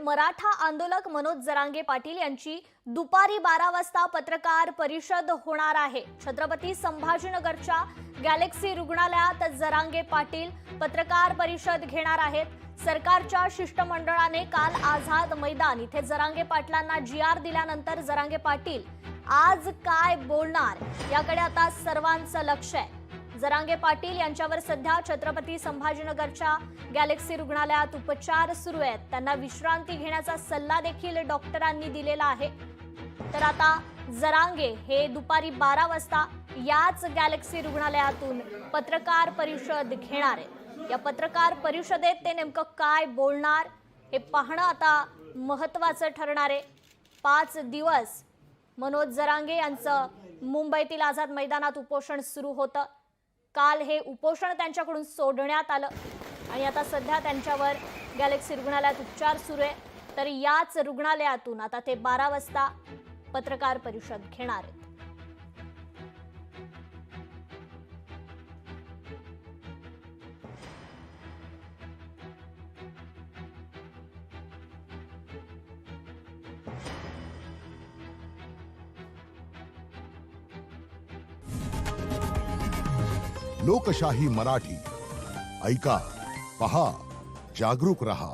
मराठा आंदोलक मनोज जरांगे पाटील यांची दुपारी 12 वाजता पत्रकार परिषद होणार आहे। छत्रपती संभाजीनगरच्या गॅलेक्सी रुग्णालयात जरांगे पाटील पत्रकार परिषद घेणार आहेत। सरकारच्या शिष्टमंडळाने काल आझाद मैदान इथे जरांगे पाटलांना जीआर दिल्यानंतर जरांगे पाटील आज काय बोलणार याकडे आता सर्वांचं लक्ष आहे। जरांगे पाटील यांच्यावर सध्या छत्रपती संभाजीनगरच्या गॅलेक्सी रुग्णालयात उपचार सुरू आहेत। त्यांना विश्रांती घेण्याचा सल्ला देखील डॉक्टरांनी दिलेला आहे। तर आता जरांगे हे दुपारी 12 वाजता याच गॅलेक्सी रुग्णालयातून पत्रकार परिषद घेणार आहेत। या पत्रकार परिषदेत ते नेमकं काय बोलणार हे पाहणं आता महत्त्वाचं ठरणार आहे। 5 दिवस मनोज जरांगे यांचं मुंबईतील आझाद मैदानात उपोषण सुरू होतं। काल हे उपोषण त्यांच्याकडून सोडण्यात आलं आणि आता सध्या त्यांच्यावर गॅलेक्सी रुग्णालयात उपचार सुरू आहे। तर याच रुग्णालयातून आता ते 12 वाजता पत्रकार परिषद घेणार आहेत। लोकशाही मराठी ऐका, पहा, जागरूक रहा।